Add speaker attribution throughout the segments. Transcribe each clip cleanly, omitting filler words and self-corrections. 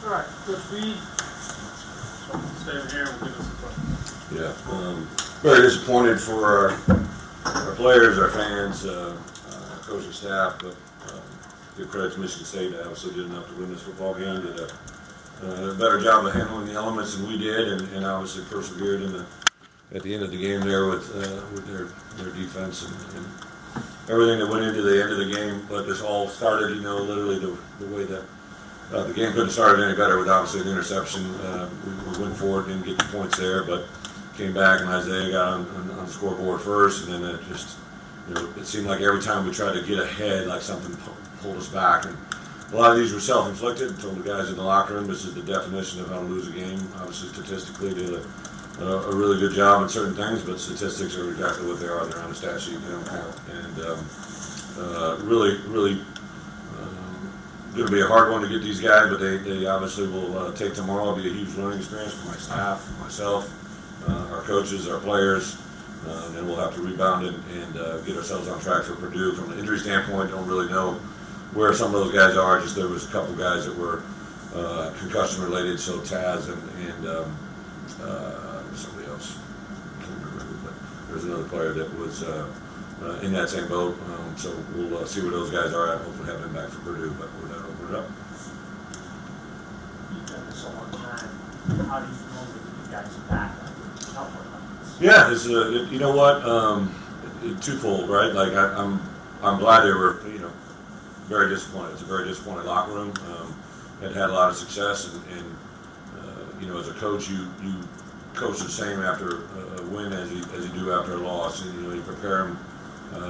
Speaker 1: All right, Coach Reed. So stay over here and we'll give us a question.
Speaker 2: Yeah, very disappointed for our players, our fans, coaching staff, but give credit to Michigan State. They obviously did enough to win this football game. Did a better job of handling the elements than we did, and obviously persevered at the end of the game there with their defense and everything that went into the end of the game. But this all started, literally the way that the game couldn't have started any better with obviously an interception. We went for it, didn't get the points there, but came back and Isaiah got on the scoreboard first, and then it just, it seemed like every time we tried to get ahead, like something pulled us back. And a lot of these were self-inflicted. Told the guys in the locker room this is the definition of how to lose a game. Obviously, statistically, did a really good job in certain things, but statistics are exactly what they are. They're on a stat sheet, they don't count. And really going to be a hard one to get these guys, but they obviously will take tomorrow. It'll be a huge learning experience for my staff, myself, our coaches, our players. And then we'll have to rebound and get ourselves on track for Purdue. From an injury standpoint, don't really know where some of those guys are. Just there was a couple guys that were concussion related, so Taz and somebody else, I can't remember who, but there's another player that was in that same boat. So we'll see where those guys are at. Hopefully have them back for Purdue, but we're not opening it up.
Speaker 3: You've done this a long time. How do you feel that you guys are back?
Speaker 2: Yeah, it's you know what, twofold, right? Like I'm glad they were, very disappointed. It's a very disappointed locker room. Had a lot of success, and as a coach, you coach the same after a win as you do after a loss. And you prepare them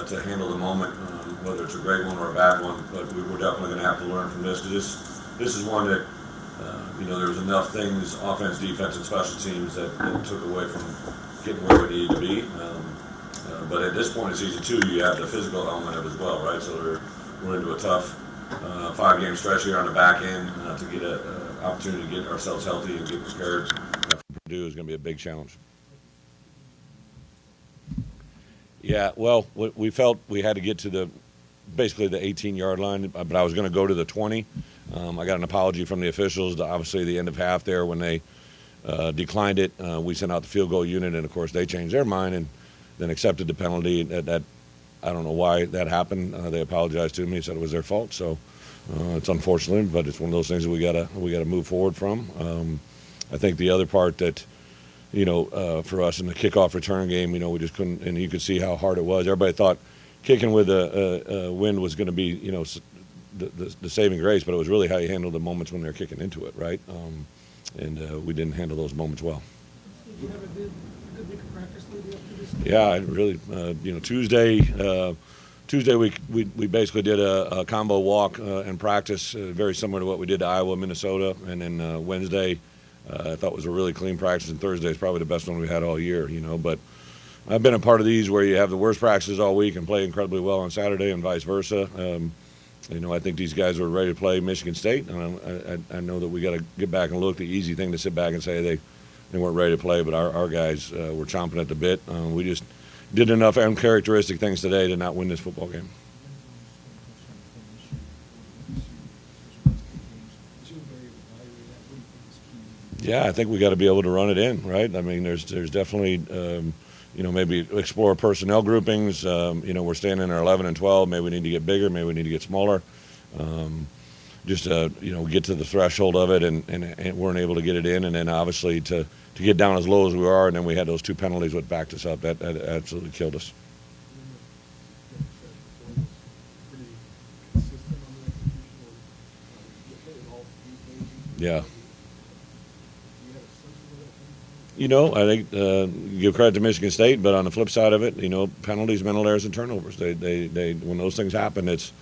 Speaker 2: to handle the moment, whether it's a great one or a bad one. But we're definitely going to have to learn from this. Because this is one that there was enough things, offense, defense, and special teams that took away from getting where we need to be. But at this point in season 2, you have the physical element of it as well, right? So we're into a tough 5-game stretch here on the back end to get an opportunity to get ourselves healthy and get prepared for Purdue is going to be a big challenge. Yeah, well, we felt we had to get to basically the 18-yard line, but I was going to go to the 20. I got an apology from the officials, obviously the end of half there when they declined it. We sent out the field goal unit, and of course they changed their mind and then accepted the penalty. That I don't know why that happened. They apologized to me, said it was their fault. So it's unfortunate, but it's one of those things that we gotta move forward from. I think the other part that for us in the kickoff return game, we just couldn't, and you could see how hard it was. Everybody thought kicking with a wind was going to be the saving grace, but it was really how you handle the moments when they're kicking into it, right? And we didn't handle those moments well.
Speaker 1: Did you have a good week of practice leading up to this?
Speaker 2: Yeah, I really, Tuesday we basically did a combo walk and practice, very similar to what we did to Iowa, Minnesota, and then Wednesday I thought was a really clean practice, and Thursday is probably the best one we had all year, But I've been a part of these where you have the worst practices all week and play incredibly well on Saturday, and vice versa. I think these guys are ready to play Michigan State. I know that we got to get back and look. The easy thing to sit back and say they weren't ready to play, but our guys were chomping at the bit. We just did enough uncharacteristic things today to not win this football game. Yeah, I think we got to be able to run it in, right? I mean, there's definitely, maybe explore personnel groupings. We're standing at 11 and 12. Maybe we need to get bigger. Maybe we need to get smaller. Just get to the threshold of it, and weren't able to get it in. And then obviously to get down as low as we are, and then we had those 2 penalties that backed us up. That absolutely killed us. Yeah. I think give credit to Michigan State, but on the flip side of it, penalties, mental errors, and turnovers. They when those things happen, it's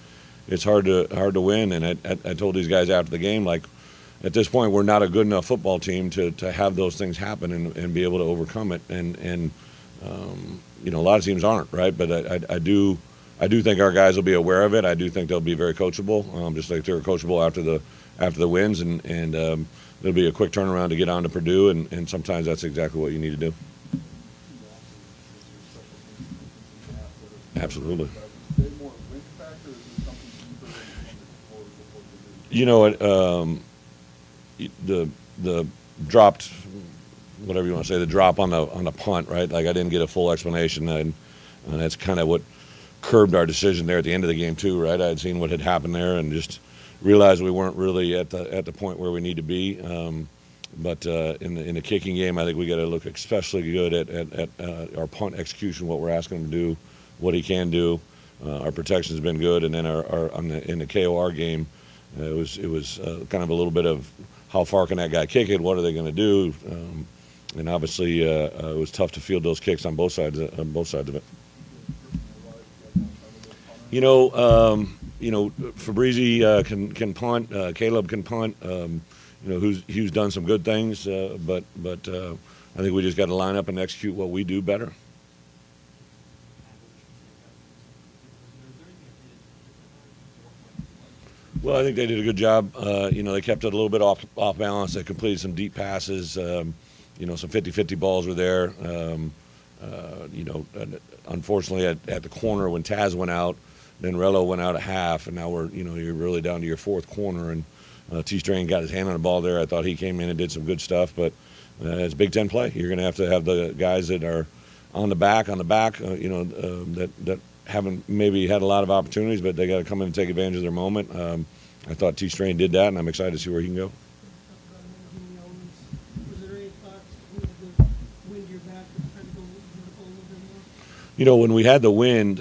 Speaker 2: hard to win. And I told these guys after the game, like, at this point, we're not a good enough football team to have those things happen and be able to overcome it. And a lot of teams aren't, right? But I do think our guys will be aware of it. I do think they'll be very coachable, just like they were coachable after the wins, and it'll be a quick turnaround to get on to Purdue, and sometimes that's exactly what you need to do. Absolutely. the dropped, whatever you want to say, the drop on the punt, right? Like I didn't get a full explanation, and that's kind of what curbed our decision there at the end of the game too, right? I had seen what had happened there and just realized we weren't really at the point where we need to be. But in the kicking game, I think we got to look especially good at our punt execution, what we're asking him to do, what he can do. Our protection's been good, and then in the KOR game, it was kind of a little bit of how far can that guy kick it? What are they going to do? And obviously, it was tough to field those kicks on both sides of it. Fabrizi can punt. Caleb can punt. Who's done some good things, but I think we just got to line up and execute what we do better. Well, I think they did a good job. They kept it a little bit off balance. They completed some deep passes. Some 50-50 balls were there. Unfortunately, at the corner when Taz went out, then Rello went out at half, and now you're really down to your fourth corner. And T-Strain got his hand on the ball there. I thought he came in and did some good stuff, but it's Big Ten play. You're going to have the guys that are on the back, that haven't maybe had a lot of opportunities, but they got to come in and take advantage of their moment. I thought T-Strain did that, and I'm excited to see where he can go.
Speaker 4: Was there any thoughts with the wind your back to try to go vertical a little bit more?
Speaker 2: When we had the wind,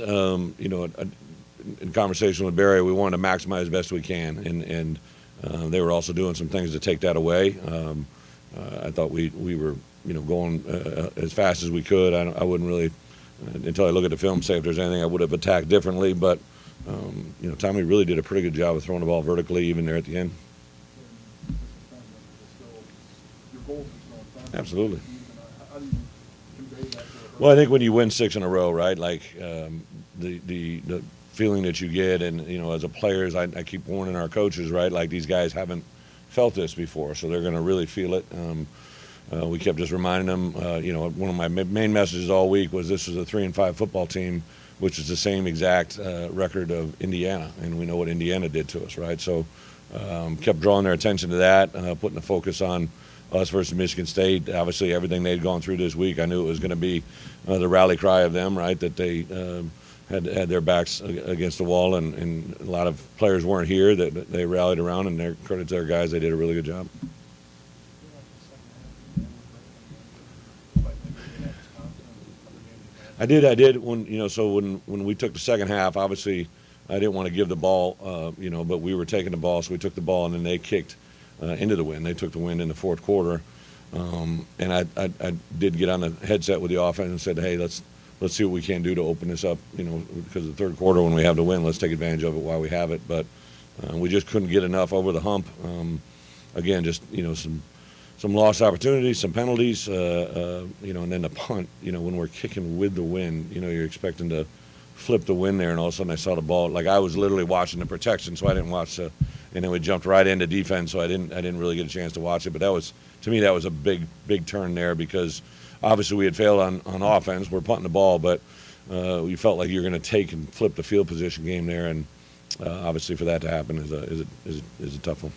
Speaker 2: in conversation with Barry, we wanted to maximize as best we can, and they were also doing some things to take that away. I thought we were going as fast as we could. I wouldn't really, until I look at the film, say if there's anything I would have attacked differently. But Tommy really did a pretty good job of throwing the ball vertically, even there at the end. Absolutely. Well, I think when you win 6 in a row, right? Like the feeling that you get, and as a players, I keep warning our coaches, right? Like these guys haven't felt this before, so they're going to really feel it. We kept just reminding them. One of my main messages all week was this was a 3-5 football team, which is the same exact record of Indiana, and we know what Indiana did to us, right? So kept drawing their attention to that, putting the focus on us versus Michigan State. Obviously, everything they'd gone through this week, I knew it was going to be the rally cry of them, right? That they had their backs against the wall, and a lot of players weren't here that they rallied around, and their credit to their guys, they did a really good job. I did when we took the second half, obviously I didn't want to give the ball, but we were taking the ball, so we took the ball, and then they kicked into the wind. They took the wind in the fourth quarter, and I did get on the headset with the offense and said, hey, let's see what we can do to open this up, because the third quarter when we have the win, let's take advantage of it while we have it. But we just couldn't get enough over the hump. Again, just some lost opportunities, some penalties, and then the punt. When we're kicking with the wind, you're expecting to flip the wind there, and all of a sudden I saw the ball. Like I was literally watching the protection, so I didn't watch and then we jumped right into defense, so I didn't really get a chance to watch it. But to me that was a big turn there, because obviously we had failed on offense. We're punting the ball, but we felt like you're going to take and flip the field position game there, and obviously for that to happen is a tough one.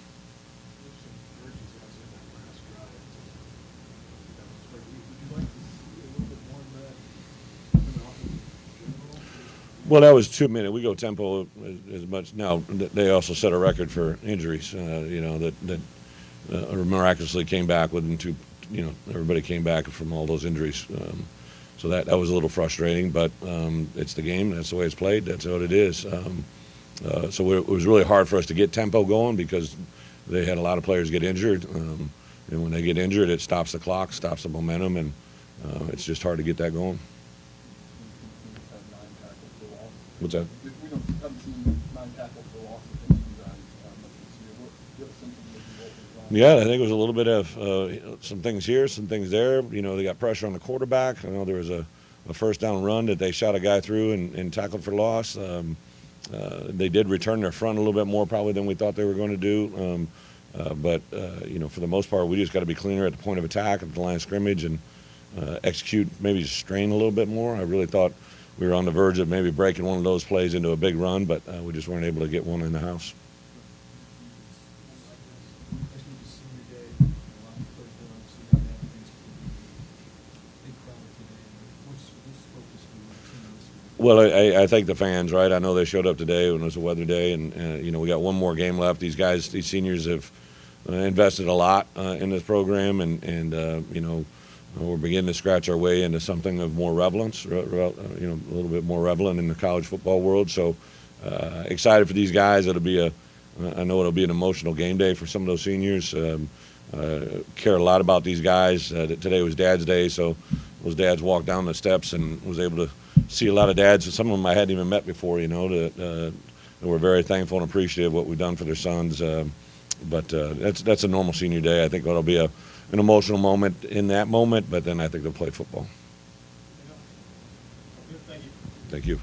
Speaker 2: Well, that was 2 minutes. We go tempo as much. Now, they also set a record for injuries, that miraculously came back within two. Everybody came back from all those injuries. So that was a little frustrating, but it's the game. That's the way it's played. That's what it is. So it was really hard for us to get tempo going, because they had a lot of players get injured. And when they get injured, it stops the clock, stops the momentum, and it's just hard to get that going. What's that?
Speaker 5: We haven't seen 9 tackles for loss against you guys much this year. Do you have a sense of maybe what was wrong?
Speaker 2: Yeah, I think it was a little bit of some things here, some things there. They got pressure on the quarterback. I know there was a first down run that they shot a guy through and tackled for loss. They did return their front a little bit more probably than we thought they were going to do. But for the most part, we just got to be cleaner at the point of attack, at the line of scrimmage, and execute, maybe just strain a little bit more. I really thought we were on the verge of maybe breaking one of those plays into a big run, but we just weren't able to get one in the house.
Speaker 4: Senior day,
Speaker 2: Well, I thank the fans, right? I know they showed up today when it was a weather day, and you know, we got one more game left. These guys, these seniors have invested a lot in this program, and you know, we're beginning to scratch our way into something of more relevance, you know, a little bit more relevant in the college football world. So excited for these guys. It'll be I know it'll be an emotional game day for some of those seniors. Care a lot about these guys. Today was Dad's Day, so those dads walked down the steps and was able to see a lot of dads. Some of them I hadn't even met before, you know, that were very thankful and appreciative of what we've done for their sons. But that's a normal senior day. I think it'll be an emotional moment in that moment, but then I think they'll play football.
Speaker 1: Thank you.
Speaker 2: Thank you.